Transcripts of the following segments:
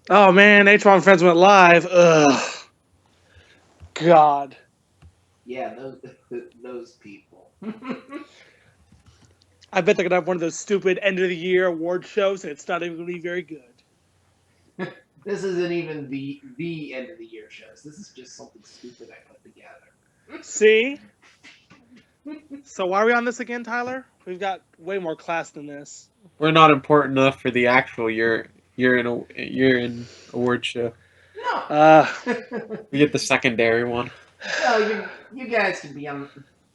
Oh man, Hbomb Friends went live. Ugh. God. Yeah, those people. I bet they're gonna have one of those stupid end of the year award shows, and it's not even gonna be very good. This isn't even the end of the year shows. This is just something stupid I put together. See? So why are we on this again, Tyler? We've got way more class than this. We're not important enough for the actual year in award show. No. We get the secondary one. No, you guys can be on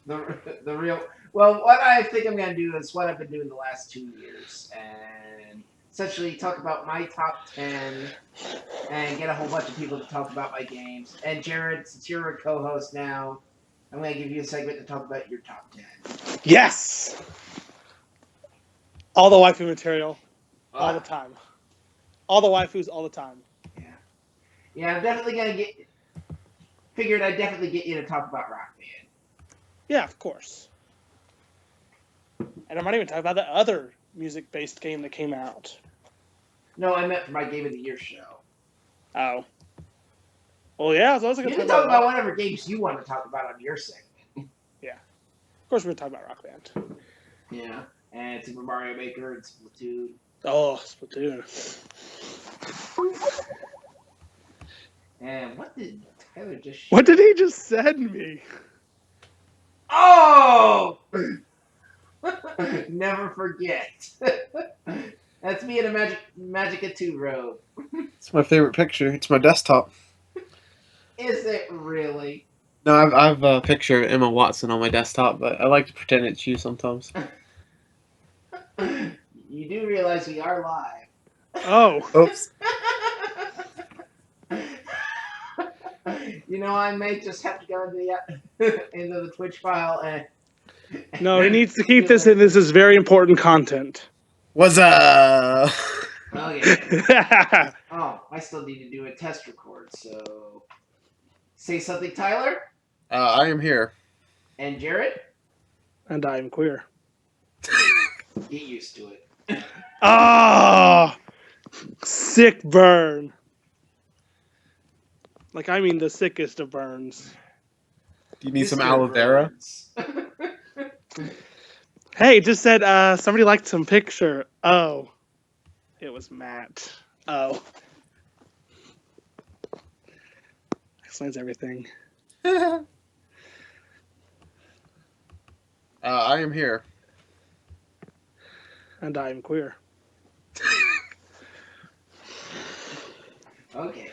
the real. Well, what I think I'm gonna do is what I've been doing the last 2 years, and essentially talk about my top 10, and get a whole bunch of people to talk about my games. And Jared, since you're a co-host now, I'm gonna give you a segment to talk about your top 10. Yes. All the waifu material, all the time. All the waifus, all the time. Yeah, I'm definitely gonna figured I'd definitely get you to talk about Rock Band. Yeah, of course. And I might even talk about the other music-based game that came out. No, I meant for my Game of the Year show. Oh. Well, yeah, so I was going You to can talk about whatever games you want to talk about on your segment. Yeah. Of course we're going to talk about Rock Band. Yeah, and Super Mario Maker and Splatoon. Oh, Splatoon. And what did Tyler just show? What did he just send me? Oh! Never forget. That's me in a Magica 2 robe. It's my favorite picture. It's my desktop. Is it really? No, I've a picture of Emma Watson on my desktop, but I like to pretend it's you sometimes. You do realize we are live. Oh. Oops. You know, I may just have to go into the Twitch file and... No, he needs to keep this in. This is very important content. What's up? Okay. Oh, I still need to do a test record, so... Say something, Tyler? I am here. And Jared? And I am queer. Get used to it. Ah! Sick burn. Like, I mean the sickest of burns. Do you need some aloe vera? Hey, it just said somebody liked some picture. Oh. It was Matt. Oh. Explains everything. I am here. And I am queer. Okay.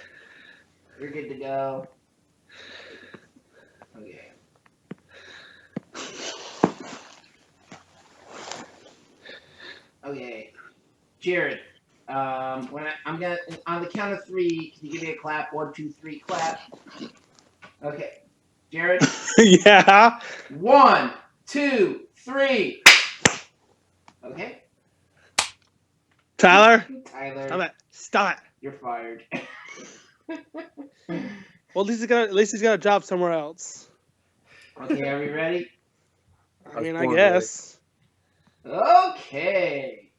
You're good to go. Okay. Okay. Jared, when I'm gonna on the count of 3, can you give me a clap? 1, 2, 3, clap. Okay. Jared? Yeah. 1, 2, 3. Okay. Tyler? Tyler. Stop it. Stop it. You're fired. Well, at least he's got a job somewhere else. Okay, are we ready? I mean, I guess. Okay.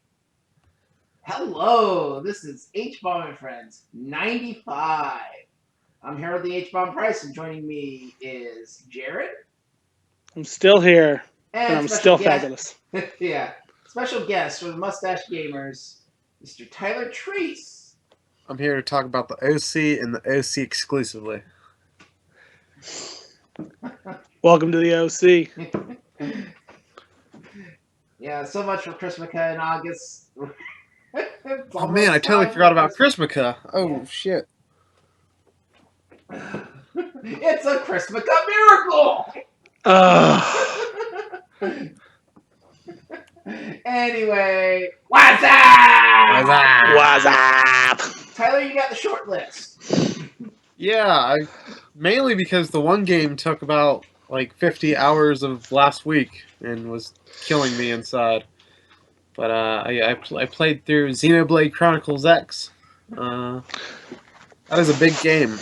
Hello, this is Hbomb and Friends 95. I'm Harold the Hbomb Price, and joining me is Jared. I'm still here, and I'm still guest, fabulous. Yeah. Special guest for the Mustache Gamers, Mr. Tyler Treese. I'm here to talk about the OC and the OC exclusively. Welcome to the OC. Yeah, so much for Christmaka in August. Oh man, I totally forgot about Christmaka. Oh yeah. Shit. It's a Christmaka miracle! Anyway, what's up? What's up? Tyler, you got the short list. Yeah, mainly because the one game took about like 50 hours of last week and was killing me inside. But I played through Xenoblade Chronicles X. That is a big game.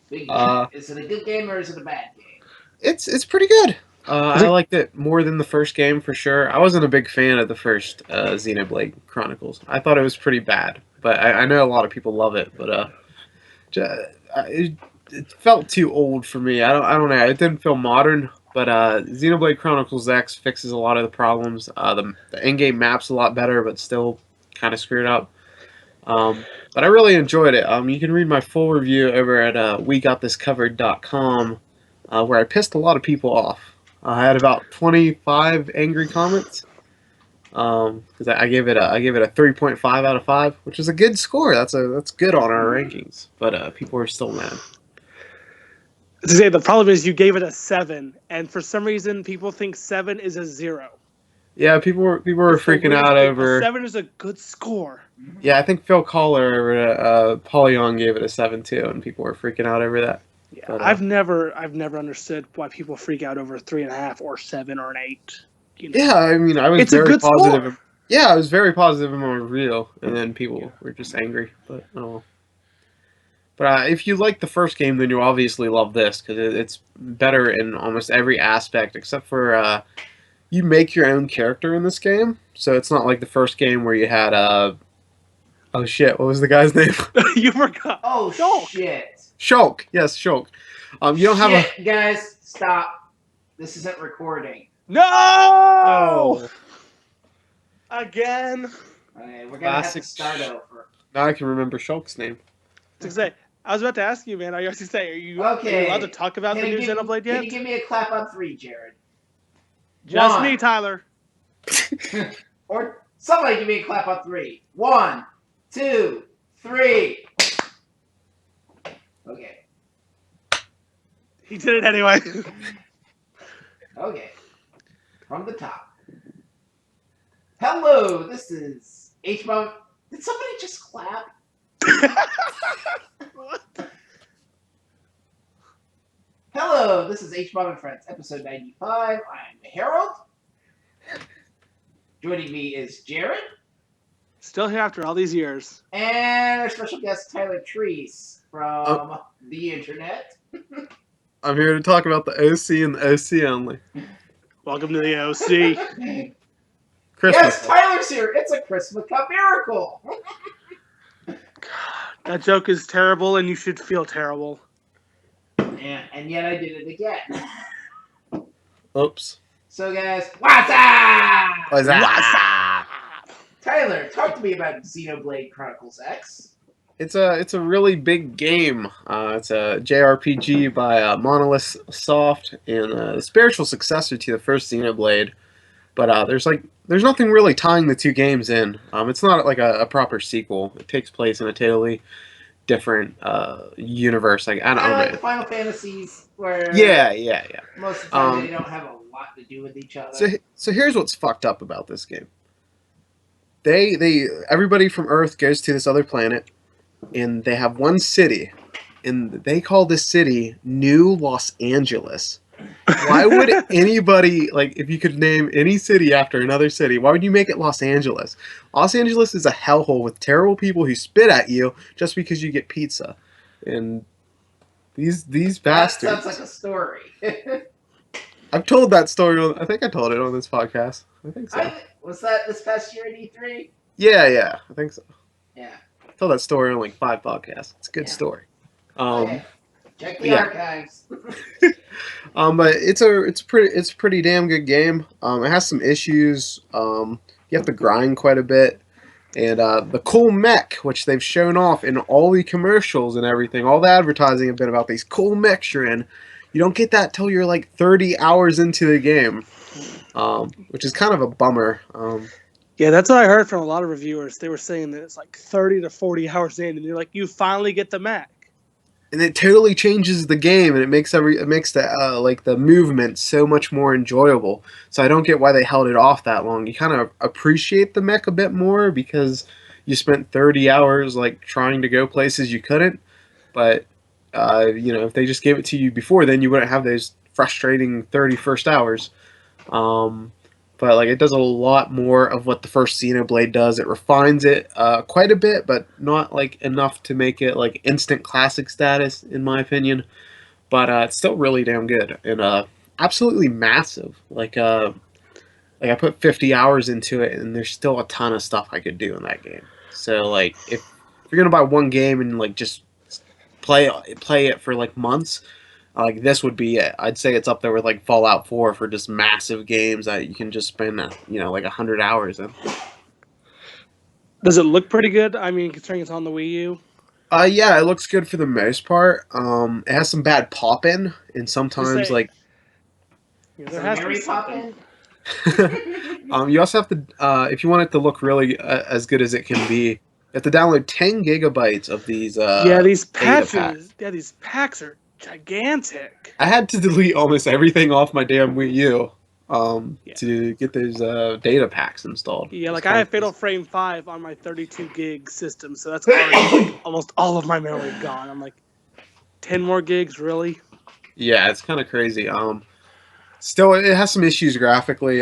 Big game. Is it a good game or is it a bad game? It's pretty good. I liked it more than the first game for sure. I wasn't a big fan of the first Xenoblade Chronicles. I thought it was pretty bad, but I know a lot of people love it. But it felt too old for me. I don't know. It didn't feel modern. But Xenoblade Chronicles X fixes a lot of the problems. The in-game map's a lot better, but still kind of screwed up. But I really enjoyed it. You can read my full review over at wegotThisCovered.com, where I pissed a lot of people off. I had about 25 angry comments because I gave it a 3.5 out of 5, which is a good score. That's good on our rankings. But people are still mad. To say the problem is you gave it a 7, and for some reason people think 7 is a 0. Yeah, people were freaking out over. A 7 is a good score. Yeah, I think Phil Collar over at Polygon gave it a 7 too, and people were freaking out over that. Yeah, But, I've never understood why people freak out over 3.5 or 7 or an 8. You know? Yeah, I mean, I was It's a very good positive. score. Yeah, I was very positive in my review, and then people were just angry. But oh. But if you like the first game, then you'll obviously love this because it's better in almost every aspect, except for you make your own character in this game. So it's not like the first game where you had oh shit, what was the guy's name? You forgot. Oh, Shulk. shit. Shulk. Yes, Shulk. You don't have Shit, guys, stop. This isn't recording. No! Oh. Again. Okay, we're gonna have to Classic start over. Now I can remember Shulk's name. To say, I was about to ask you, man. Are you Okay. allowed to talk about the new Xenoblade yet? Can you give me a clap on 3, Jared? Just 1. me, Tyler. Or somebody give me a clap on 3. 1, 2, 3. Okay. He did it anyway. Okay. From the top. Hello, this is Hbomb. Did somebody just clap? Hello, this is Hbomb and Friends, episode 95. I'm Harold. Joining me is Jared. Still here after all these years. And our special guest, Tyler Treese from the internet. I'm here to talk about the OC and the OC only. Welcome to the OC. Christmas. Yes, Tyler's here. It's a Christmas Cup miracle. That joke is terrible, and you should feel terrible. And yet I did it again. Oops. So, guys, what's up? What's up? Tyler, talk to me about Xenoblade Chronicles X. It's a really big game. It's a JRPG by Monolith Soft and a spiritual successor to the first Xenoblade. But there's nothing really tying the two games in. It's not like a proper sequel. It takes place in a totally different universe. I don't like know. the Final Fantasies, where Yeah. most of the time they don't have a lot to do with each other. So here's what's fucked up about this game. Everybody from Earth goes to this other planet, and they have one city, and they call this city New Los Angeles. Why would anybody, like, if you could name any city after another city, why would you make it Los Angeles? Los Angeles is a hellhole with terrible people who spit at you just because you get pizza. And these bastards. That sounds like a story. I've told that story. I think I told it on this podcast. I think so. Was that this past year at E3? Yeah, I think so. Yeah. I told that story on like 5 podcasts. It's a good story. Okay. Check the archives. But it's a pretty damn good game. It has some issues. You have to grind quite a bit, and the cool mech, which they've shown off in all the commercials and everything, all the advertising have been about these cool mechs you're in. You don't get that till you're like 30 hours into the game, which is kind of a bummer. Yeah, that's what I heard from a lot of reviewers. They were saying that it's like 30 to 40 hours in, and they're like, you finally get the mech. And it totally changes the game, and it makes the like the movement so much more enjoyable. So I don't get why they held it off that long. You kind of appreciate the mech a bit more because you spent 30 hours like trying to go places you couldn't. But if they just gave it to you before, then you wouldn't have those frustrating 31st hours. But like it does a lot more of what the first Xenoblade does. It refines it quite a bit, but not like enough to make it like instant classic status, in my opinion. But it's still really damn good. And absolutely massive. Like I put 50 hours into it, and there's still a ton of stuff I could do in that game. So like if you're gonna buy one game and like just play it for like months, like this would be it. I'd say it's up there with like Fallout 4 for just massive games that you can just spend like 100 hours in. Does it look pretty good? I mean, considering it's on the Wii U. Yeah, it looks good for the most part. It has some bad pop in, and Just sometimes say, like there Some has to be Mary something. Poppin'? you also have to if you want it to look really as good as it can be, you have to download 10 gigabytes of these Yeah, these data packs. patches. Yeah, these packs are gigantic. I had to delete almost everything off my damn Wii U Yeah. to get those data packs installed. Yeah, It's like I kind have Fatal Frame 5 on my 32 gig system, so that's already like almost all of my memory gone. I'm like, 10 more gigs, really? yeah, it's kind of crazy. Still, it has some issues graphically.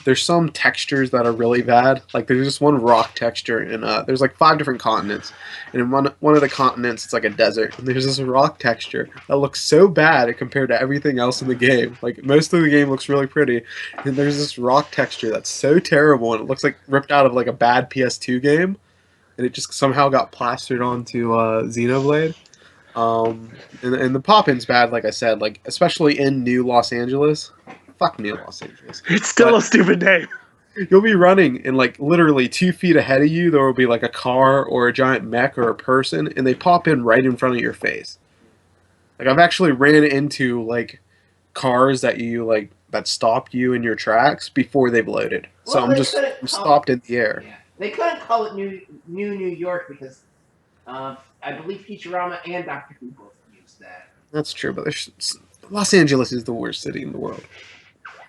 There's some textures that are really bad. Like there's just one rock texture, and there's like 5 different continents, and in one of the continents it's like a desert, and there's this rock texture that looks so bad compared to everything else in the game. Like most of the game looks really pretty, and there's this rock texture that's so terrible, and it looks like ripped out of like a bad PS2 game, and it just somehow got plastered onto Xenoblade. And the pop-in's bad, like I said, like especially in New Los Angeles. Fuck New Los Angeles. It's still But a stupid name. you'll be running, and like literally 2 feet ahead of you, there will be like a car or a giant mech or a person, and they pop in right in front of your face. Like I've actually ran into like cars that stopped you in your tracks before they've loaded. So Well, they couldn't I'm call stopped in the air. yeah. They couldn't call it New York because I believe Futurama and Doctor Who both used that. That's true, but Los Angeles is the worst city in the world.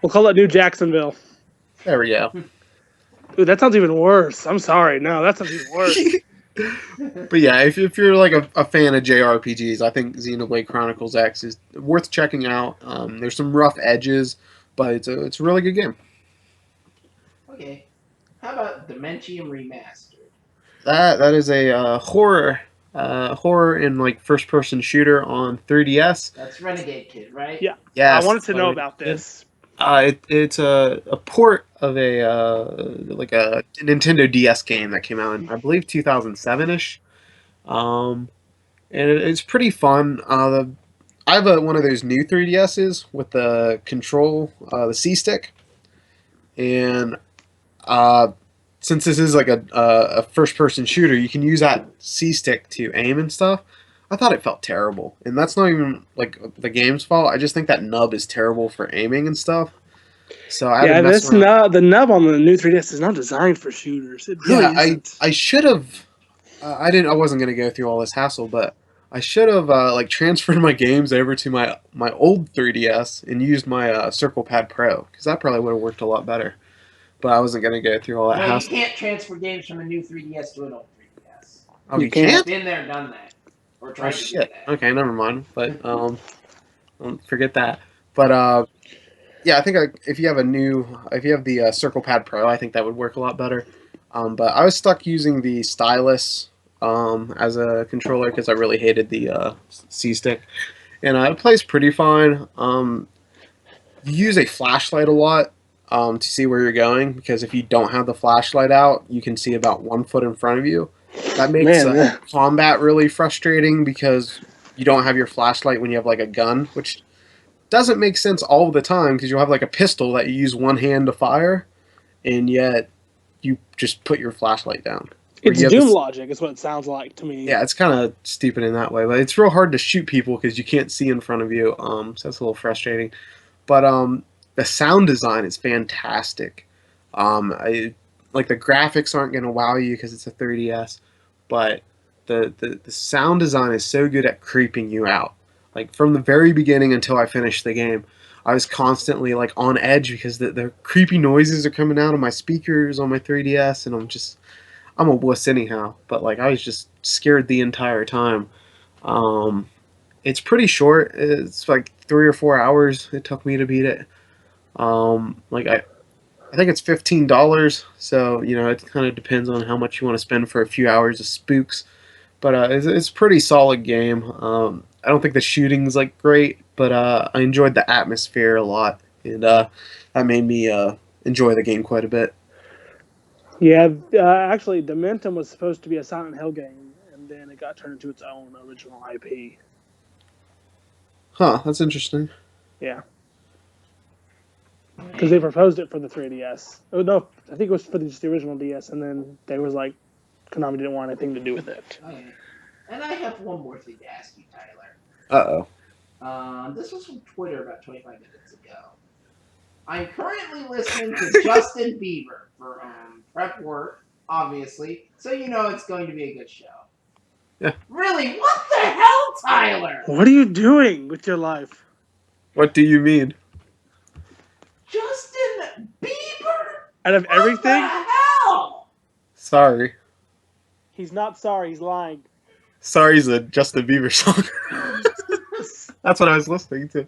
We'll call it New Jacksonville. There we go. Ooh, that sounds even worse. I'm sorry. No, that sounds even worse. But yeah, if you're like a fan of JRPGs, I think Xenoblade Chronicles X is worth checking out. There's some rough edges, but it's a really good game. Okay. How about Dementium Remastered? That is a horror and like first person shooter on 3DS. That's Renegade Kid, right? Yeah. Yes, I wanted to know sorry. about this. It's a port of like a Nintendo DS game that came out in I believe 2007 ish. And it's pretty fun. I have one of those new 3DSs with the control, the C stick, and uh, since this is like a first person shooter, you can use that C stick to aim and stuff. I thought it felt terrible, and that's not even like the game's fault. I just think that nub is terrible for aiming and stuff. So I had to Yeah, mess around. the nub on the new 3DS is not designed for shooters. It really Yeah, isn't. I should have. I wasn't gonna go through all this hassle, but I should have like transferred my games over to my old 3DS and used my Circle Pad Pro because that probably would have worked a lot better. But I wasn't gonna go through all that No, you hassle. can't transfer games from a new 3DS to an old 3DS. Oh, You you can't. can't? Been there, done that, or Oh tried to do shit. that. Okay, never mind. But forget that. But yeah, I think if you have the Circle Pad Pro, I think that would work a lot better. But I was stuck using the stylus as a controller because I really hated the C stick, and it plays pretty fine. You use a flashlight a lot to see where you're going because if you don't have the flashlight out, you can see about 1 foot in front of you. That makes Man, combat really frustrating because you don't have your flashlight when you have like a gun, which doesn't make sense all the time because you'll have like a pistol that you use one hand to fire, and yet you just put your flashlight down. Or it's you have Doom this, logic, is what it sounds like to me. yeah, it's kind of stupid in that way, but it's real hard to shoot people because you can't see in front of you. So that's a little frustrating. But the sound design is fantastic. Like the graphics aren't going to wow you because it's a 3DS, but the sound design is so good at creeping you out. Like from the very beginning until I finished the game, I was constantly like on edge because the creepy noises are coming out of my speakers on my 3DS, and I'm a wuss anyhow. But like I was just scared the entire time. Um, it's pretty short. It's like 3 or 4 hours it took me to beat it. Like I think it's $15, so it kind of depends on how much you want to spend for a few hours of spooks. But it's a pretty solid game. I don't think the shooting's like great, but I enjoyed the atmosphere a lot, and that made me enjoy the game quite a bit. Yeah, actually, Dementum was supposed to be a Silent Hill game, and then it got turned into its own original IP. Huh, that's interesting. Yeah, because they proposed it for the 3DS. Oh no, I think it was for just the original DS, and then they was like, Konami didn't want anything to do with it. Okay. And I have one more thing to ask you, Tyler. This was from Twitter about 25 minutes ago. I'm currently listening to Justin Bieber for prep work, obviously, so you know it's going to be a good show. Yeah. Really? What the hell, Tyler? What are you doing with your life? What do you mean? Justin Bieber? Out of everything, What the hell? Sorry. he's not sorry. He's lying. Sorry's a Justin Bieber song. That's what I was listening to.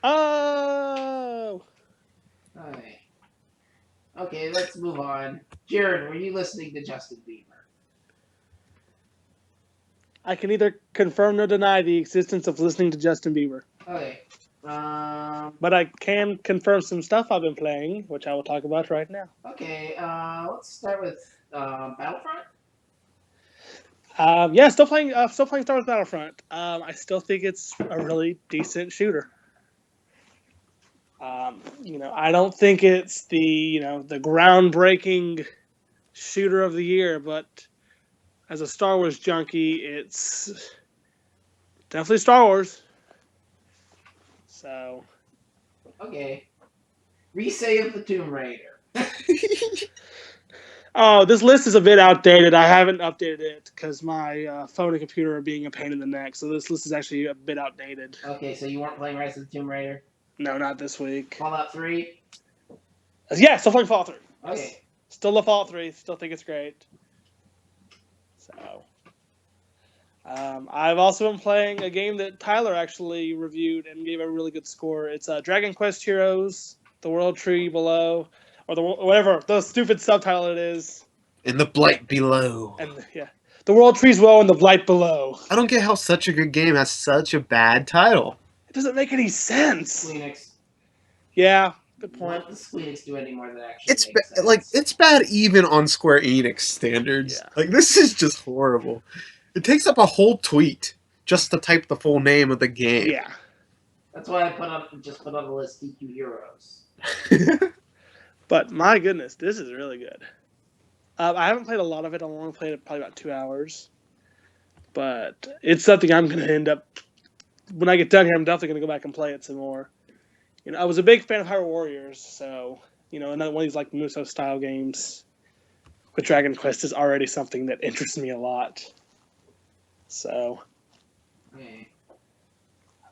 Oh. Okay. Okay, let's move on. Jared, were you listening to Justin Bieber? I can neither confirm nor deny the existence of listening to Justin Bieber. Okay. But I can confirm some stuff I've been playing, which I will talk about right now. Okay, let's start with Battlefront. Yeah, still playing Star Wars Battlefront. I still think it's a really decent shooter. I don't think it's the groundbreaking shooter of the year, but as a Star Wars junkie, it's definitely Star Wars. So. Okay. Resay of the Tomb Raider. Oh, this list is a bit outdated. I haven't updated it because my phone and computer are being a pain in the neck. So this list is actually a bit outdated. Okay, so you weren't playing Rise of the Tomb Raider? No, not this week. Fallout 3? Yeah, still playing Fallout 3. Okay. Still love Fallout 3. Still think it's great. So, I've also been playing a game that Tyler actually reviewed and gave a really good score. It's Dragon Quest Heroes, The World Tree Below, or whatever the stupid subtitle it is. In the Blight Below. And yeah, The World Trees Below and the Blight Below. I don't get how such a good game has such a bad title. It doesn't make any sense. Squeenix. Yeah, good point. What does Squeenix do anymore that actually makes sense? It's bad even on Square Enix standards. Yeah. Like, this is just horrible. It takes up a whole tweet just to type the full name of the game. Yeah. That's why I just put on the list DQ Heroes. But my goodness, this is really good. I haven't played a lot of it. I've only played it probably about 2 hours. But it's something I'm going to end up... When I get done here, I'm definitely going to go back and play it some more. I was a big fan of Hyrule Warriors, so, another one of these, like, Muso-style games with Dragon Quest is already something that interests me a lot. So... Okay.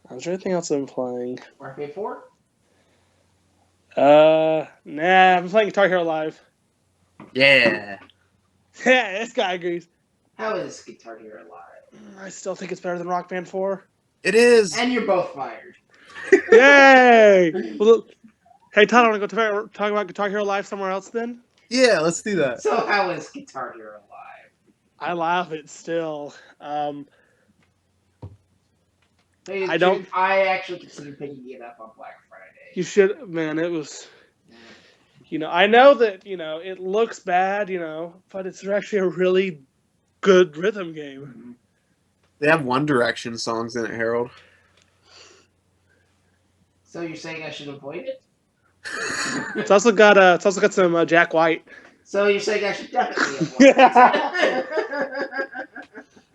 Is there anything else I'm playing? Warfare 4? Nah, I'm playing Guitar Hero Live. Yeah. Yeah, this guy agrees. How is Guitar Hero Live? I still think it's better than Rock Band 4. It is. And you're both fired. Yay! Well, hey, Todd, want to go talk about Guitar Hero Live somewhere else then? Yeah, let's do that. So how is Guitar Hero Live? I love it still. I don't. I actually considered picking it up on Black Friday. You should, man. It was. I know that it looks bad, but it's actually a really good rhythm game. Mm-hmm. They have One Direction songs in it, Harold. So you're saying I should avoid it? It's also got some Jack White. So you're saying I should definitely avoid it?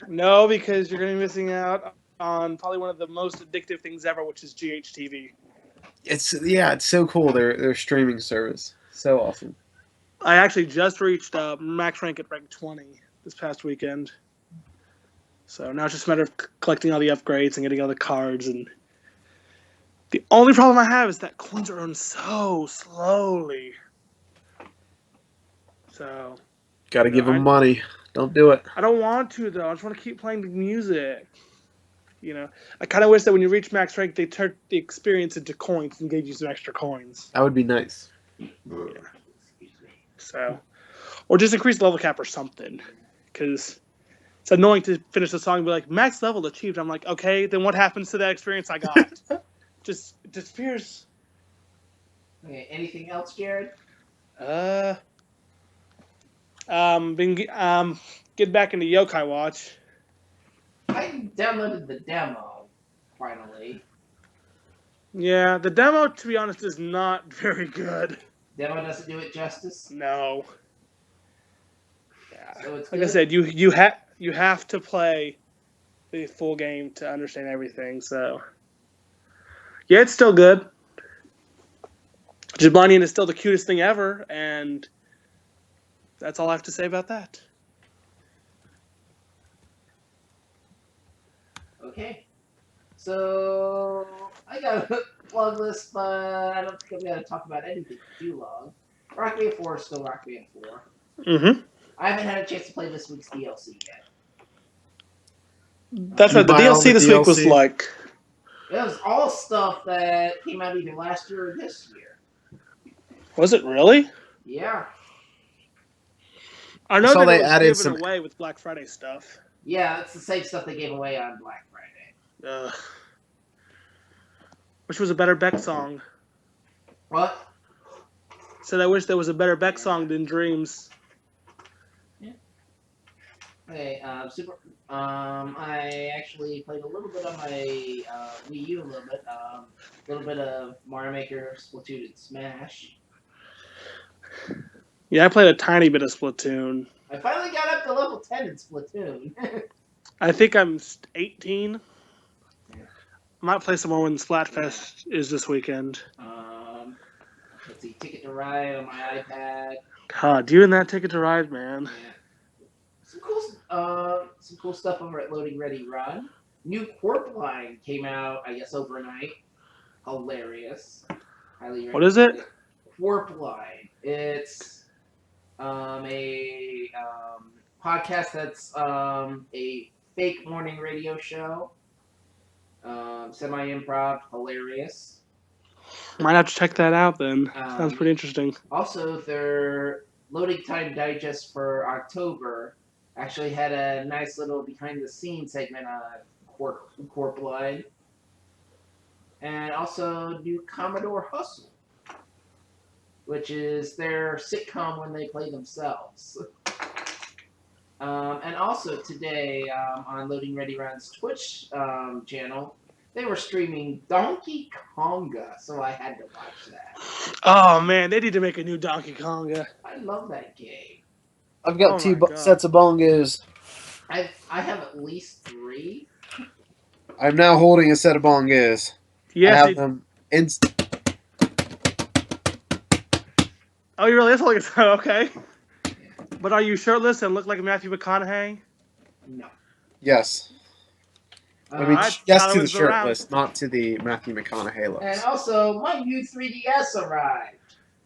No, because you're going to be missing out on probably one of the most addictive things ever, which is GHTV. It's so cool. Their streaming service, so awesome. I actually just reached max rank at rank 20 this past weekend. So now it's just a matter of collecting all the upgrades and getting all the cards. And the only problem I have is that coins are earned so slowly. So. Gotta give them money. Don't do it. I don't want to, though. I just want to keep playing the music. I kind of wish that when you reach max rank, they turned the experience into coins and gave you some extra coins. That would be nice. Yeah. So, or just increase the level cap or something, because it's annoying to finish the song and be like, max level achieved. I'm like, okay, then what happens to that experience I got? just disappears. Okay, anything else, Jared? Uh, get back into Yokai Watch. I downloaded the demo, finally. Yeah, the demo, to be honest, is not very good. Demo doesn't do it justice. No. Yeah. So it's Like good. I said, you have to play the full game to understand everything. So yeah, it's still good. Jibanyan is still the cutest thing ever, and that's all I have to say about that. Okay. So I got a long list, but I don't think I'm gonna talk about anything too long. Rock Band 4 is still Rock Band 4. Mm-hmm. I haven't had a chance to play this week's DLC yet. That's Did right. you The buy all DLC the this week was DLC? like, It was all stuff that came out either last year or this year. was it really? Yeah. I know saw that it they was added given some. away with Black Friday stuff. Yeah, it's the same stuff they gave away on Black Friday. Which was a better Beck song. What? Said I wish there was a better Beck song than Dreams. Okay, I actually played a little bit on my Wii U, a little bit of Mario Maker, Splatoon, and Smash. Yeah, I played a tiny bit of Splatoon. I finally got up to level 10 in Splatoon. I think I'm 18. I might play some more when Splatfest is this weekend. Let's see, Ticket to Ride on my iPad. God, you and that Ticket to Ride, man. Yeah. Some cool stuff over at Loading Ready Run. New Corp line came out, I guess, overnight. Hilarious. Highly recommend What is it? Corp line. It's a podcast that's a fake morning radio show. Semi-improv, hilarious. Might have to check that out then. Sounds pretty interesting. Also, their loading time digest for October actually had a nice little behind-the-scenes segment on Corp Line. And also new Commodore Hustle, which is their sitcom when they play themselves. And also today on Loading Ready Run's Twitch channel, they were streaming Donkey Konga, so I had to watch that. Oh man, they need to make a new Donkey Konga. I love that game. I've got Oh two my God. sets of bongos. I have at least 3. I'm now holding a set of bongos. I Yes. have them in. Oh, you really? That's all like okay. But are you shirtless and look like Matthew McConaughey? No. Yes. I mean, Alright, yes Tyler to the wins the round. shirtless, not to the Matthew McConaughey looks. And also, my new 3DS arrived.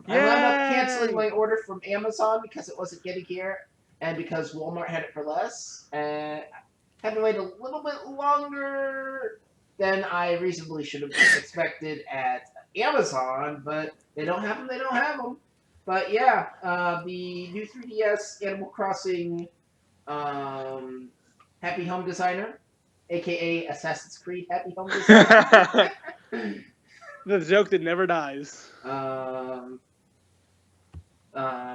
I wound up canceling my order from Amazon because it wasn't getting here, and because Walmart had it for less, and had to wait a little bit longer than I reasonably should have expected at Amazon. But they don't have them. They don't have them. But yeah, the new 3DS Animal Crossing Happy Home Designer, aka Assassin's Creed Happy Home Designer. The joke that never dies.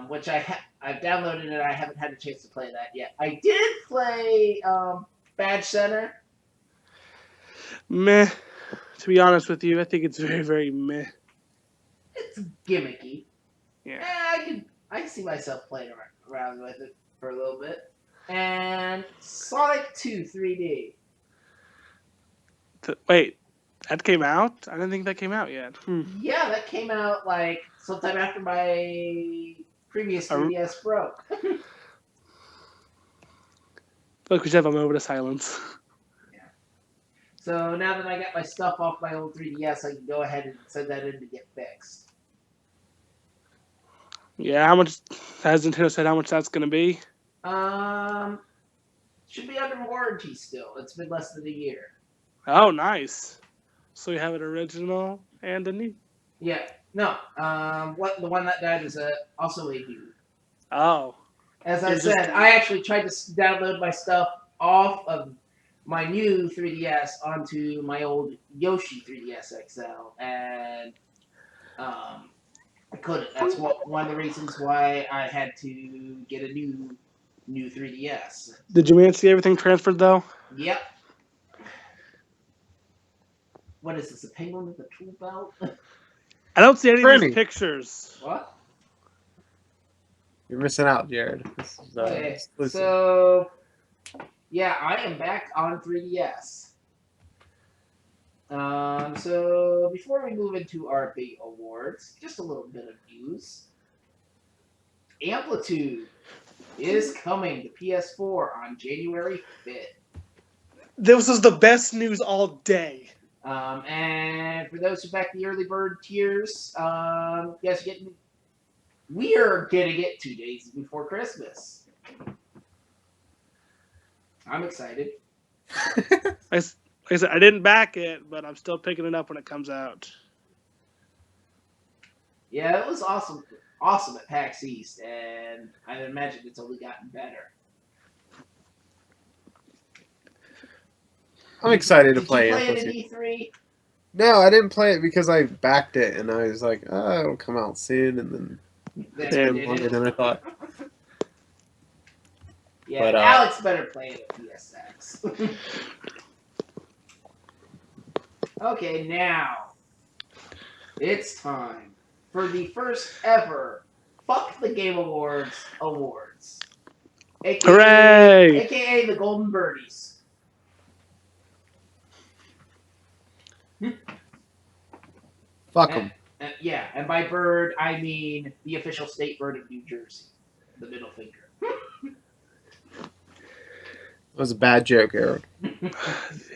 Which I've downloaded it. I haven't had a chance to play that yet. I did play Badge Center. Meh. To be honest with you, I think it's very, very meh. It's gimmicky. Yeah. I can see myself playing around with it for a little bit. And Sonic 2 3D. Wait, that came out? I didn't think that came out yet. Yeah, that came out like sometime after my previous 3DS broke. Look, we should have a moment of silence. Yeah. So now that I got my stuff off my old 3DS, I can go ahead and send that in to get fixed. Yeah, how much has Nintendo said how much that's going to be? Should be under warranty still. It's been less than a year. Oh, nice. So you have an original and a new. Yeah. No. The one that died is also a dude. Oh. As I said, I actually tried to download my stuff off of my new 3DS onto my old Yoshi 3DS XL, and I couldn't. That's one of the reasons why I had to get a new 3DS. Did you manage to get everything transferred though? Yep. What is this? A penguin with a tool belt? I don't see any of these Pretty. pictures. What? You're missing out, Jared. This is Okay. exclusive. So yeah, I am back on 3DS. So before we move into our big awards, just a little bit of news. Amplitude is coming to PS4 on January 5th. This was the best news all day. And for those who back the early bird tiers, yes, we're getting it 2 days before Christmas. I'm excited. Like I said, I didn't back it, but I'm still picking it up when it comes out. Yeah, it was awesome at PAX East, and I imagine it's only gotten better. I'm excited to Did play you play it at Amplitude. E3? No, I didn't play it because I backed it and I was like, oh, it'll come out soon, and then That's Yeah, what did longer it. than I thought. Yeah, But, Alex better play it at PSX. Okay, now it's time for the first ever Fuck the Game Awards. AKA, Hooray! AKA the Golden Birdies. Fuck them. Yeah, and by bird, I mean the official state bird of New Jersey. The middle finger. That was a bad joke, Aaron.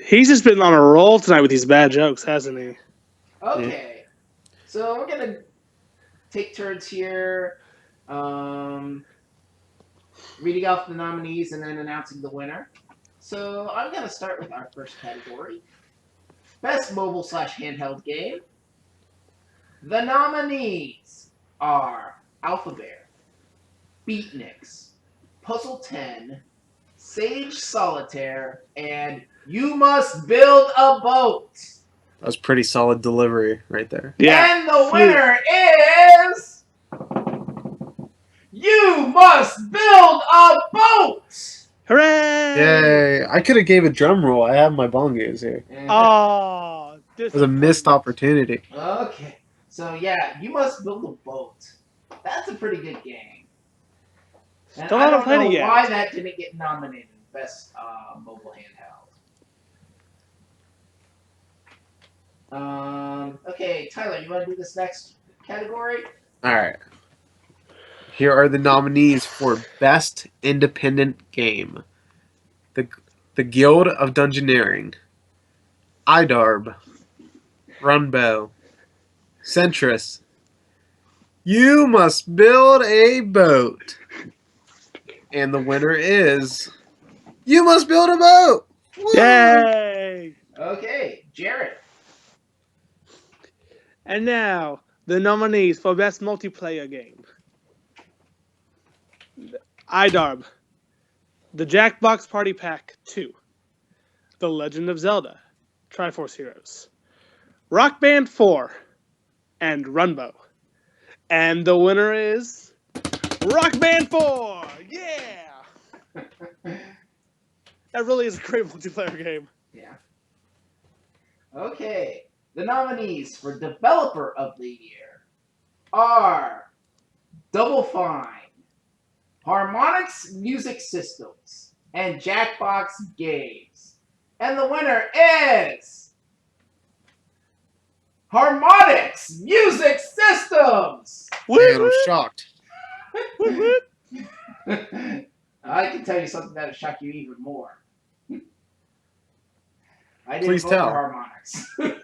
He's just been on a roll tonight with these bad jokes, hasn't he? Okay, so we're gonna take turns here, reading off the nominees and then announcing the winner. So I'm gonna start with our first category: Best Mobile/Handheld Game. The nominees are Alpha Bear, Beatniks, Puzzle 10, Sage Solitaire, and You Must Build a Boat. That was pretty solid delivery right there. Yeah. And the winner is You Must Build a Boat. Hooray! Yay! I could have gave a drum roll. I have my bongos here. Oh, It was a missed opportunity. Okay. So yeah, You Must Build a Boat. That's a pretty good game. And Still I haven't don't played know it yet. why that didn't get nominated best mobile handheld. Okay, Tyler, you want to do this next category? Alright. Here are the nominees for Best Independent Game. The Guild of Dungeoneering, IDARB, Runbow, Centrus, You Must Build a Boat. And the winner is You Must Build a Boat! Woo! Yay! Okay, Jared. And now, the nominees for Best Multiplayer Game. IDARB, The Jackbox Party Pack 2, The Legend of Zelda, Triforce Heroes, Rock Band 4, and Runbow. And the winner is Rock Band 4! Yeah! That really is a great multiplayer game. Yeah. Okay, the nominees for Developer of the Year are Double Fine, Harmonix Music Systems, and Jackbox Games. And the winner is Harmonix Music Systems! Man, I'm shocked. I can tell you something that'll shock you even more. I didn't Please vote tell. for Harmonix.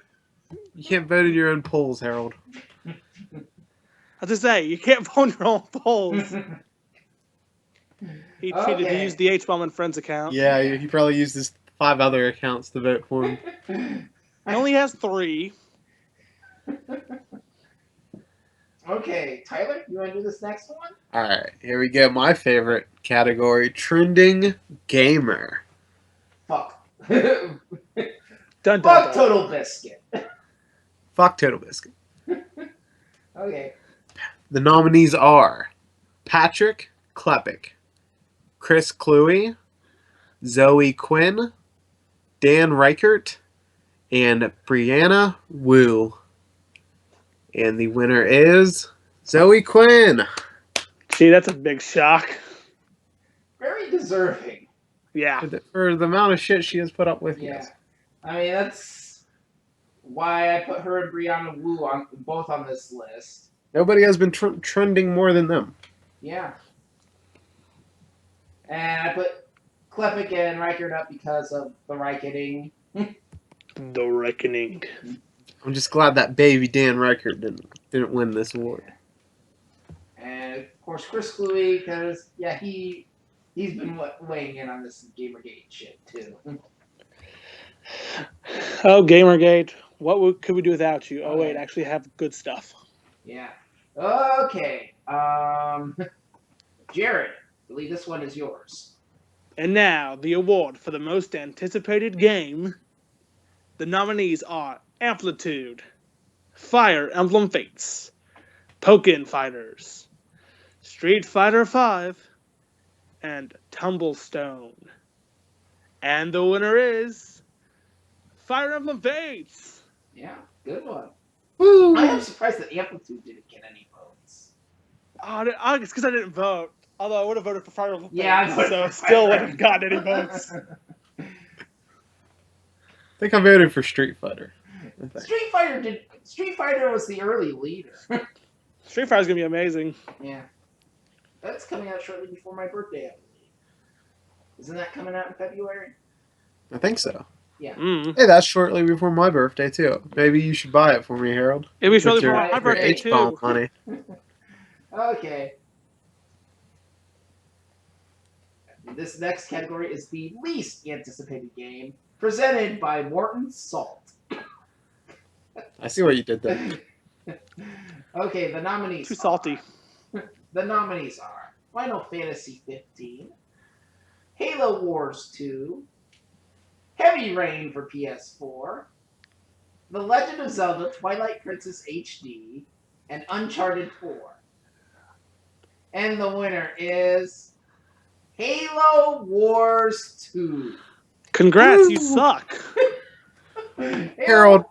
You can't vote in your own polls, Harold. As I say, you can't vote on your own polls. He cheated. Okay. He used the Hbomb and Friends account. Yeah, he probably used his 5 other accounts to vote for him. He only has 3. Okay, Tyler, you want to do this next one? Alright, here we go. My favorite category, Trending Gamer. Fuck Dun dun Fuck dun. Total Biscuit. Fuck Total Biscuit. Okay. The nominees are Patrick Klepek, Chris Cluey, Zoe Quinn, Dan Reichert, and Brianna Wu. And the winner is Zoe Quinn. Gee, that's a big shock. Very deserving. Yeah. For the amount of shit she has put up with. Yeah. Yes. I mean, that's why I put her and Brianna Wu on both on this list. Nobody has been trending more than them. Yeah. And I put Klepek and Reichert up because of the Reicherting. The Reckoning. I'm just glad that baby Dan Reichert didn't win this award. And of course Chris Cluey, because he's been weighing in on this Gamergate shit too. Oh, Gamergate. What could we do without you? Oh, wait, actually have good stuff. Yeah. Okay. Jared, I believe this one is yours. And now, the award for the most anticipated game. The nominees are Amplitude, Fire Emblem Fates, Pokken Fighters, Street Fighter V, and Tumblestone. And the winner is Fire Emblem Fates. Yeah, good one. Woo! I am surprised that Amplitude didn't get any votes. Oh, it's because I didn't vote. Although I would have voted for Fire Emblem Fates, Yeah, I voted so for still Fire wouldn't have gotten any votes. I think I voted for Street Fighter. Street Fighter was the early leader. Street Fighter's gonna be amazing. Yeah. That's coming out shortly before my birthday, I believe. Isn't that coming out in February? I think so. Yeah. Hey, that's shortly before my birthday too. Maybe you should buy it for me, Harold. It'll be shortly With your- before my your birthday Hbomb too. money. Okay. This next category is the least anticipated game, presented by Morton Salt. I see what you did there. Okay, the nominees. Too salty. The nominees are Final Fantasy 15, Halo Wars 2, Heavy Rain for PS4, The Legend of Zelda Twilight Princess HD, and Uncharted 4. And the winner is Halo Wars 2. Congrats, Woo! you suck. Harold,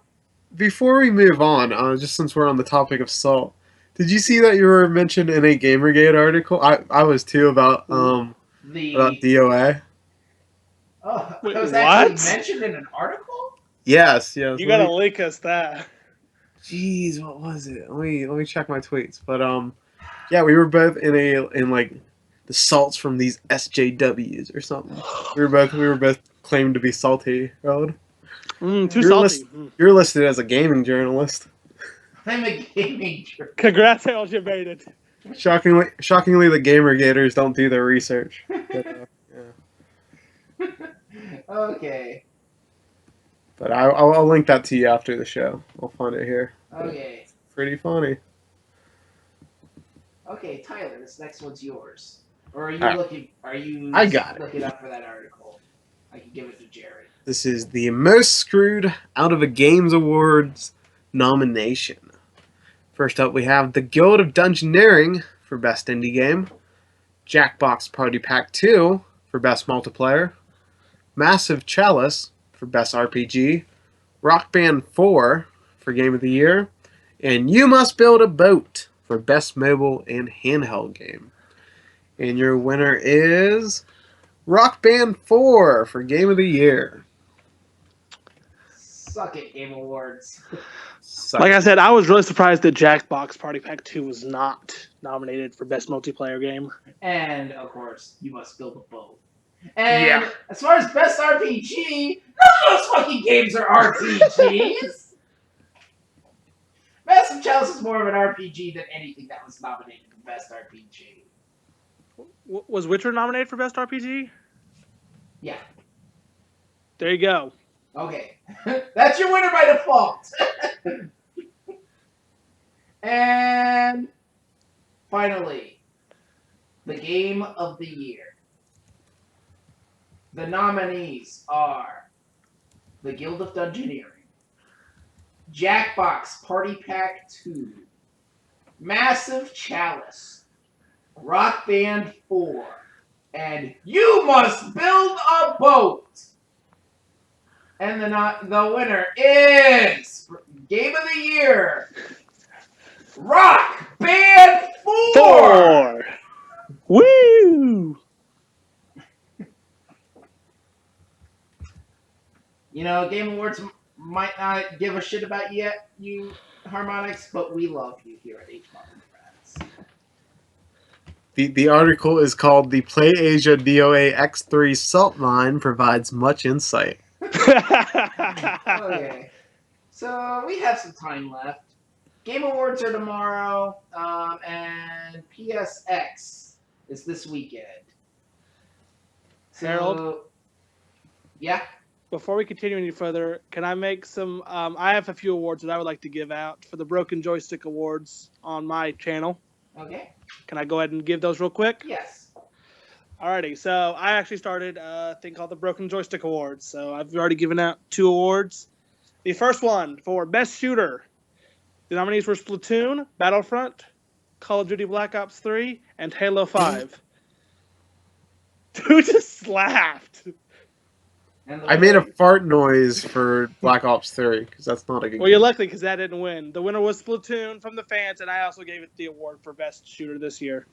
before we move on, just since we're on the topic of salt, did you see that you were mentioned in a Gamergate article? I was too about the DOA. Oh, Wait, it was what? actually mentioned in an article? Yes. You Let gotta me- link us that. Jeez, what was it? Let me check my tweets. But yeah, we were both in like the salts from these SJWs or something. We were both claimed to be salty, Harold. Too You're salty. You're listed as a gaming journalist. I'm a gaming journalist. Congrats, Harold, you made it. Shockingly, the Gamergators don't do their research. But, yeah. Okay. But I'll link that to you after the show. I'll find it here. Okay. Pretty funny. Okay, Tyler, this next one's yours. Or are you Alright. looking? Are you? I got it. looking up for that article. I can give it to Jared. This is the most screwed out of a Games Awards nomination. First up, we have the Guild of Dungeoneering for Best Indie Game, Jackbox Party Pack 2 for Best Multiplayer, Massive Chalice for Best RPG, Rock Band 4 for Game of the Year, and You Must Build a Boat for Best Mobile and Handheld Game. And your winner is Rock Band 4 for Game of the Year. Suck it, Game Awards. Like I said, I was really surprised that Jackbox Party Pack 2 was not nominated for Best Multiplayer Game. And of course, You Must Build a Boat. And Yeah. as far as Best RPG, none of those fucking games are RPGs. Massive Chalice is more of an RPG than anything that was nominated for Best RPG. Was Witcher nominated for Best RPG? Yeah. There you go. Okay. That's your winner by default. And finally, the Game of the Year. The nominees are The Guild of Dungeoneering, Jackbox Party Pack 2, Massive Chalice, Rock Band 4, and You Must Build a Boat. And the winner is Game of the Year, Rock Band 4. 4. Woo! You know, Game Awards might not give a shit about you Harmonix, but we love you here at Hbomb Friends. The article is called "The PlayAsia DOA X3 Salt Mine Provides Much Insight." Okay, so we have some time left. Game Awards are tomorrow, and PSX is this weekend. So, Harold? Yeah. Before we continue any further, can I make some? I have a few awards that I would like to give out for the Broken Joystick Awards on my channel. Okay. Can I go ahead and give those real quick? Yes. Alrighty, so I actually started a thing called the Broken Joystick Awards. So I've already given out 2 awards. The first one for Best Shooter. The nominees were Splatoon, Battlefront, Call of Duty Black Ops 3, and Halo 5. Dude just laughed. And I made a fart noise for Black Ops 3 because that's not a good Well, you're game. lucky because that didn't win. The winner was Splatoon from the fans, and I also gave it the award for Best Shooter this year.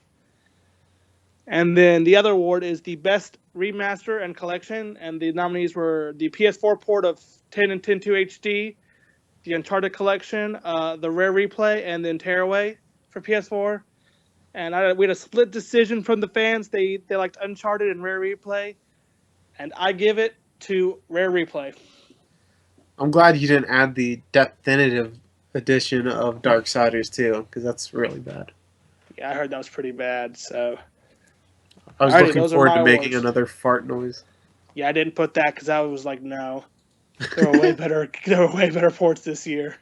And then the other award is the Best Remaster and Collection, and the nominees were the PS4 port of 10 and 10.2 HD, the Uncharted Collection, the Rare Replay, and then Tearaway for PS4. And we had a split decision from the fans. They liked Uncharted and Rare Replay, and I give it to Rare Replay. I'm glad you didn't add the definitive edition of Darksiders 2 because that's really bad. Yeah, I heard that was pretty bad, so... I was Alrighty, looking those are forward my to making awards. another fart noise. Yeah, I didn't put that because I was like, no. There were way better. There were way better ports this year.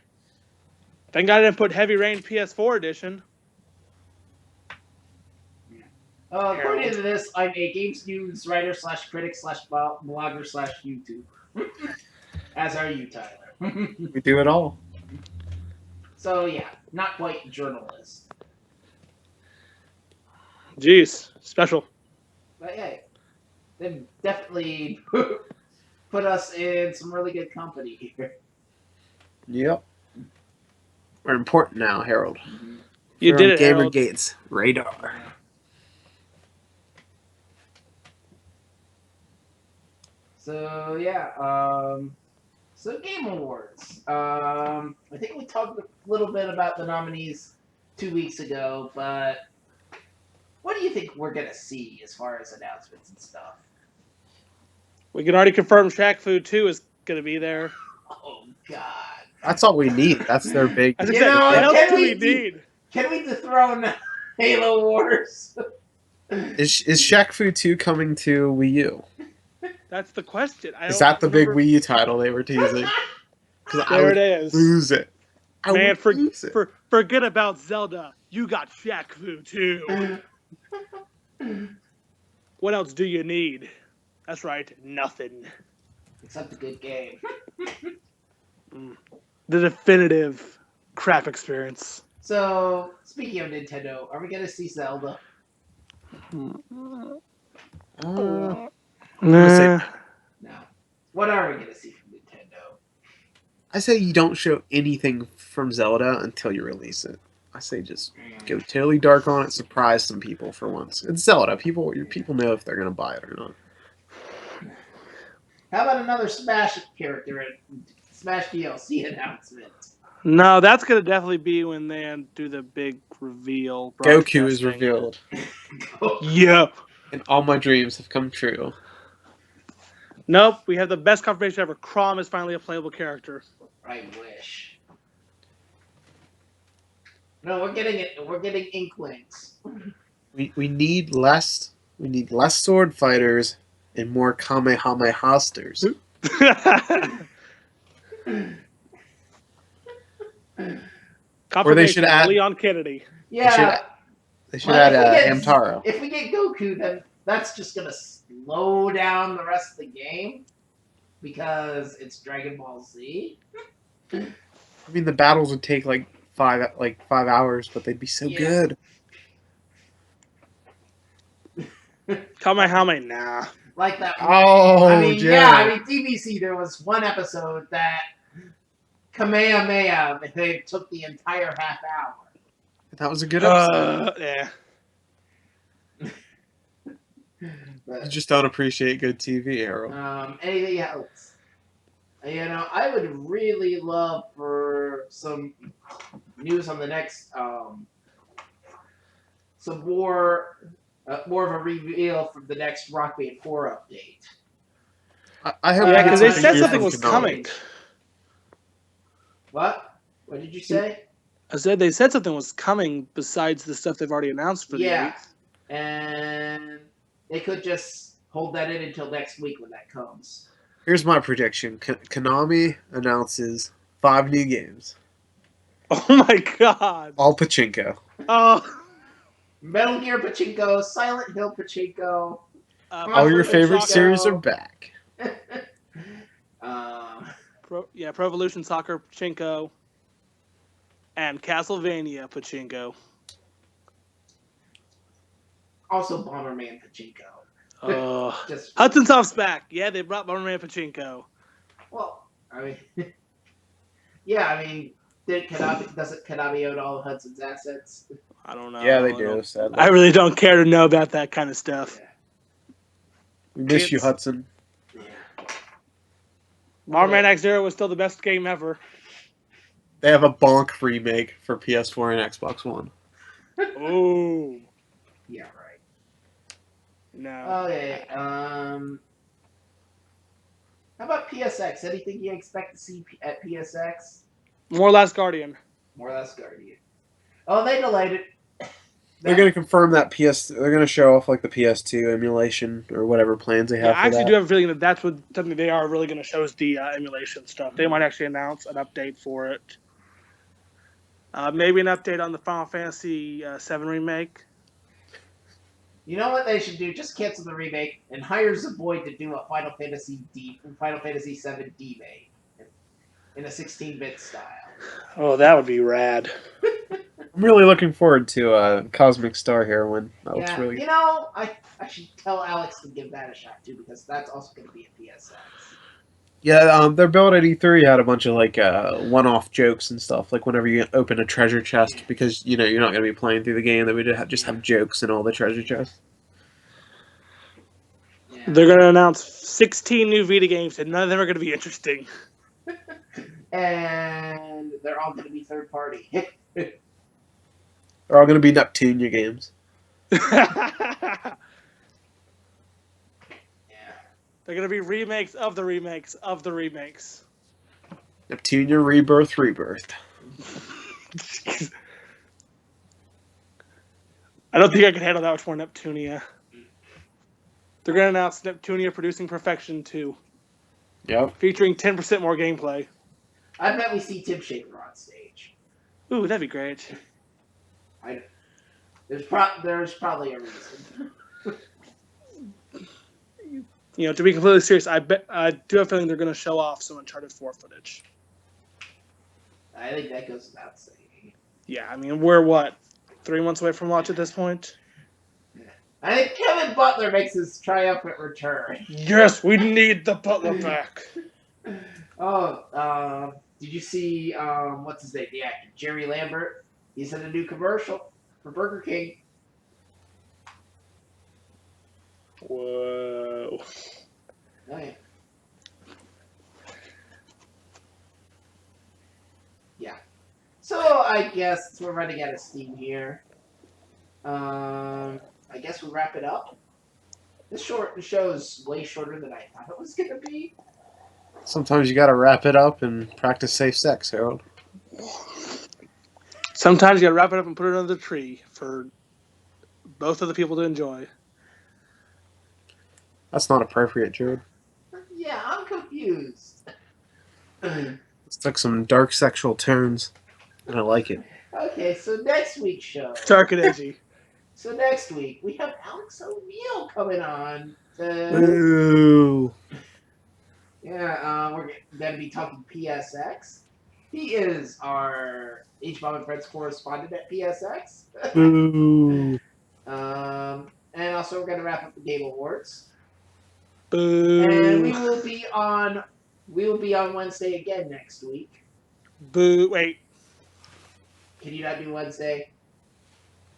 Thank God I didn't put Heavy Rain PS4 edition. According to this, I'm a games news writer / critic / blogger / YouTube. As are you, Tyler. We do it all. So yeah, not quite journalist. Jeez, special. But hey, they definitely put us in some really good company here. Yep. We're important now, Harold. You We're did on it, Harold. Gamergate's radar. So yeah, so Game Awards. I think we talked a little bit about the nominees 2 weeks ago, but what do you think we're gonna see as far as announcements and stuff? We can already confirm Shaq Fu 2 is going to be there. Oh God! That's all we need. That's their big. As I You said, know, what else can do we we need? Can we dethrone Halo Wars? Is Shaq Fu 2 coming to Wii U? That's the question. Is that the big Wii U title they were teasing? Because I There would it is. lose it. I Man, would lose it. forget about Zelda. You got Shaq Fu 2. What else do you need? That's right, nothing. Except a good game. The definitive crap experience. So, speaking of Nintendo, are we gonna see Zelda? Uh, Nah. No. What are we gonna see from Nintendo? I say you don't show anything from Zelda until you release it. I say just go totally dark on it, surprise some people for once. It's Zelda. People know if they're gonna buy it or not. How about another Smash character and Smash DLC announcement? No, that's gonna definitely be when they do the big reveal. Goku is broadcast thing. revealed, Yeah. and all my dreams have come true. Nope. We have the best confirmation ever. Chrom is finally a playable character. I wish. No, we're getting it. We're getting Inklings. We need less. We need less sword fighters and more Kamehamehasters. Confirmation, should add- Leon Kennedy. Yeah. They should But add if we get- Hamtaro. If we get Goku, then that's just gonna slow down the rest of the game. because it's Dragon Ball Z. I mean, the battles would take like 5 hours, but they'd be so Yeah. good. Kamehame, nah. Like that. Oh, I mean, Joe. yeah. I mean, DBC. There was one episode that Kamehameha. They took the entire half hour. That was a good episode. Yeah. You But, just don't appreciate good TV, Harold. anything else? You know, I would really love for some news on the next, some more of a reveal from the next Rock Band 4 update. I hope Yeah, we get because they something said new something from was Konami. coming. What? What did you say? I said they said something was coming besides the stuff they've already announced for the 8th. And they could just hold that in until next week when that comes. Here's my prediction: Konami announces 5 new games, Oh my god. all pachinko. Oh. Metal Gear Pachinko, Silent Hill Pachinko. All your favorite Pachinko. series are back. Pro Evolution Soccer Pachinko. And Castlevania Pachinko. Also Bomberman Pachinko. Just Hudson Soft's back. Yeah, they brought Bomberman Pachinko. well, I mean, yeah, I mean, doesn't Konami own all of Hudson's assets? I don't know. Yeah, they do. Sadly. I really don't care to know about that kind of stuff. Yeah. We miss you, It's- Hudson. Yeah. Bomberman X-Zero was still the best game ever. They have a bonk remake for PS4 and Xbox One. Oh. Yeah, right. No. Okay. How about PSX? Anything you expect to see at PSX? More Last Guardian. More or less Guardian. Oh, they delayed it. They're going to confirm that They're going to show off like the PS2 emulation or whatever plans they Yeah, have I for actually that. do have a feeling that that's what something they are really going to show is the emulation stuff. They might actually announce an update for it. Maybe an update on the Final Fantasy VII remake. You know what they should do? Just cancel the remake and hire Zaboy to do a Final Fantasy VII remake in a 16-bit style. Oh, that would be rad. I'm really looking forward to Cosmic Star Heroine. That looks Yeah, really you know, I should tell Alex to give that a shot too because that's also going to be a PSX. Yeah, their build at E3 had a bunch of like one-off jokes and stuff. Like whenever you open a treasure chest, because you know you're not going to be playing through the game, they would just have jokes in all the treasure chests. Yeah. They're going to announce 16 new Vita games, and none of them are going to be interesting. And they're all going to be third party. They're all going to be Neptunia games. Yeah. They're going to be remakes of the remakes of the remakes. Neptunia Rebirth. I don't think I can handle that much more Neptunia. They're going to announce Neptunia Producing Perfection 2, Yep. featuring 10% more gameplay. I bet we see Tim Schafer on stage. Ooh, that'd be great. There's probably a reason. You know, to be completely serious, I do have a feeling they're going to show off some Uncharted 4 footage. I think that goes without saying. Yeah, I mean, we're what, 3 months away from launch at this point? I think Kevin Butler makes his triumphant return. Yes, we need the Butler back. Oh, did you see what's his name? The actor Jerry Lambert. He's in a new commercial for Burger King. Whoa. Oh yeah. Yeah. So I guess we're running out of steam here. I guess we wrap it up. The show is way shorter than I thought it was gonna be. Sometimes you got to wrap it up and practice safe sex, Harold. Sometimes you gotta wrap it up and put it under the tree for both of the people to enjoy. That's not appropriate, Jared. Yeah, I'm confused. It's like some dark sexual turns, and I like it. Okay, so next week's show. Dark and edgy. So next week we have Alex O'Neill coming on. Ooh. Yeah, we're going to be talking PSX. He is our Hbomb and Friends correspondent at PSX. Boo. And also we're going to wrap up the Game Awards. And Boo. we will be on Wednesday again next week. Boo. Wait. Can you not do Wednesday?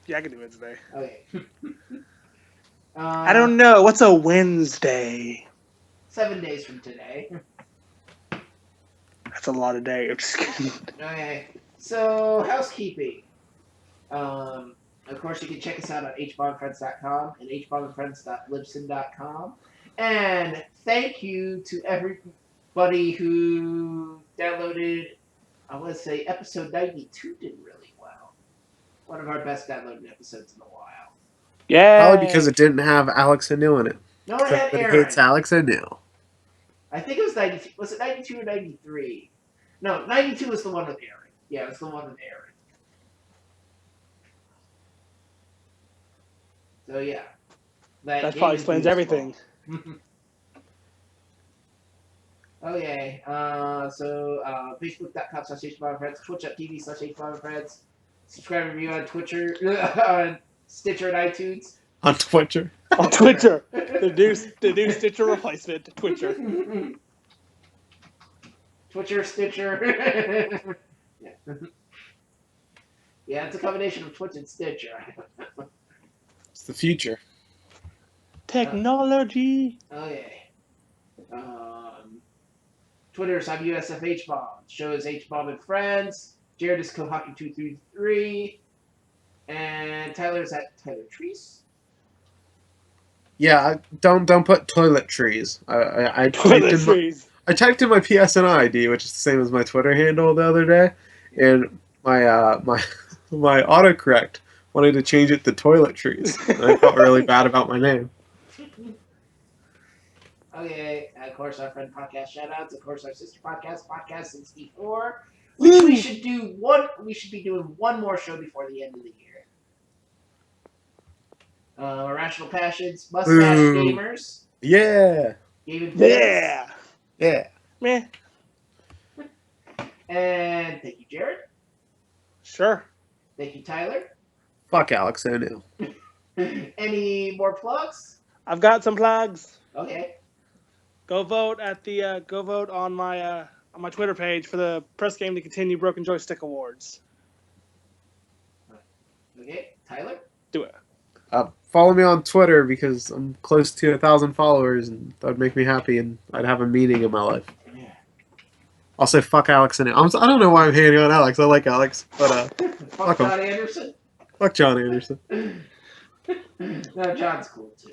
Yeah, I can do Wednesday. Okay. I don't know. What's a Wednesday? 7 days from today. That's a lot of days. I'm just kidding. Okay. So housekeeping. Of course, you can check us out on hbombfriends.com and hbombfriends.libsyn.com. And thank you to everybody who downloaded, I want to say episode 92 did really well. One of our best downloaded episodes in a while. Yeah. Probably because it didn't have Alex and Neil in it. No, it had Everybody Aaron. hates Alex and Neil. I think it was 92. Was it 92 or 93? No, 92 was the one with Aaron. Yeah, it was the one with Aaron. So yeah. That probably explains everything. Okay. Facebook.com/HBomberFriends, Twitch.tv/HBomberFriends. Subscribe and review on Twitter, on Stitcher and iTunes. On Twitter. On Twitter. The new Stitcher replacement, Twitter. Twitcher, Stitcher. Yeah. Yeah, it's a combination of Twitch and Stitcher. It's the future. Technology. Okay. Twitter's I'm USF Hbomb. Show is Hbomb and Friends. Jared is Kohaku233. And Tyler's at Tyler Trees. Yeah, don't put toiletries. I Toiletries. I typed in my PSN ID, which is the same as my Twitter handle the other day, and my my autocorrect wanted to change it to toiletries. And I felt really bad about my name. Okay, of course, our friend podcast shoutouts. Of course, our sister podcast 64. Which we should do one. We should be doing one more show before the end of the year. Irrational Passions, Mustache Gamers. Yeah. Gaming Yeah. Yeah. Meh. And thank you, Jared. Sure. Thank you, Tyler. Fuck Alex O'Neill. Any more plugs? I've got some plugs. Okay. Go vote on my Twitter page for the Press Game to Continue Broken Joystick Awards. Okay, Tyler. Do it. Follow me on Twitter because I'm close to 1,000 followers, and that would make me happy, and I'd have a meaning in my life. Yeah. I'll say fuck Alex and I don't know why I'm hating on Alex. I like Alex, but Fuck John Anderson. fuck John Anderson. No, John's cool too.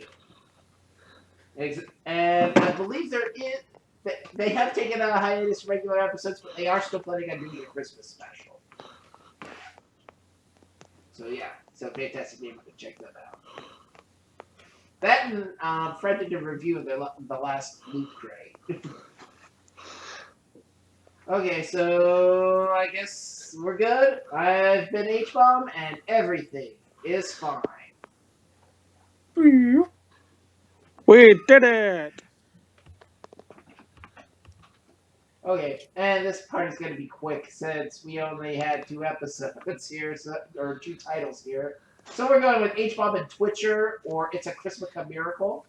And I believe they have taken a hiatus from regular episodes, but they are still planning on doing a Christmas special. So yeah, so fantastic game. Check that out. That and Fred did a review of the last Loot Crate. Okay, so I guess we're good. I've been Hbomb, and everything is fine. We did it. Okay, and this part is going to be quick since we only had 2 episodes here, or 2 titles here. So we're going with Hbomb and Twitcher, or It's a Christmas Miracle.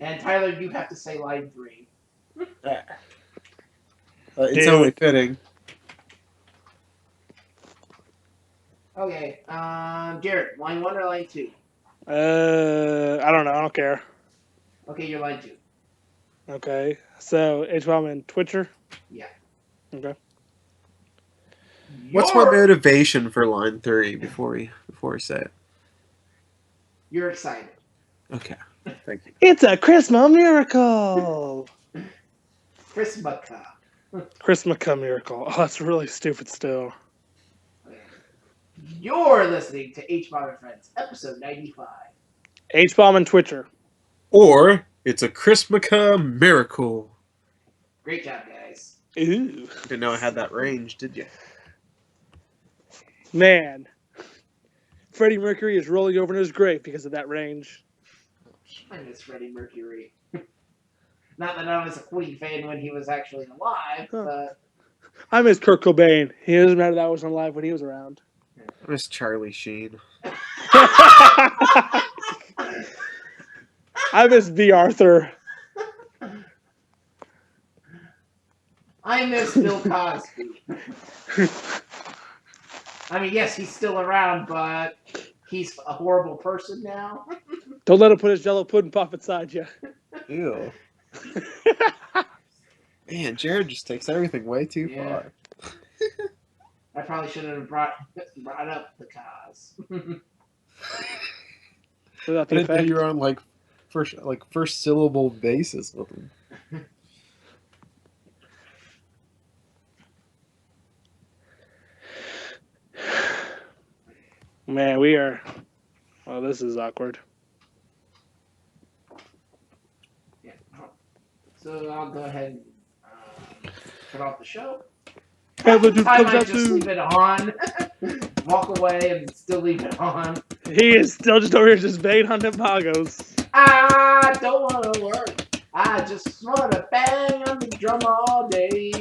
And Tyler, you have to say line 3. It's only fitting. Okay, Jared, line 1 or line 2? I don't know. I don't care. Okay, you're line 2. Okay. So Hbomb and Twitcher. Yeah. Okay. What's my motivation for line 3 before we say it? You're excited. Okay. Thank you. It's a Christmas miracle. Christmaka. Christmas miracle. Oh, that's really stupid still. You're listening to Hbomb and Friends, episode 95. Hbomb and Twitcher. Or It's a Christmas Miracle. Great job, guys. Ooh. Didn't know I had that range, did you? Man. Freddie Mercury is rolling over in his grave because of that range. I miss Freddie Mercury. Not that I was a Queen fan when he was actually alive, Huh. but I miss Kurt Cobain. He doesn't matter that I wasn't alive when he was around. I miss Charlie Sheen. I miss B. Arthur. I miss Bill Cosby. I mean, yes, he's still around, but he's a horrible person now. Don't let him put his Jello pudding pop inside you. Ew. Man, Jared just takes everything way too Yeah. far. I probably shouldn't have brought up the cause. Without I the didn't know effect. you were on first syllable basis with him. Man, we are. Well, this is awkward. Yeah. So I'll go ahead and cut off the show. Half the time I just leave it on, walk away, and still leave it on. He is still just over here just banging on them bongos. I don't want to work. I just want to bang on the drum all day.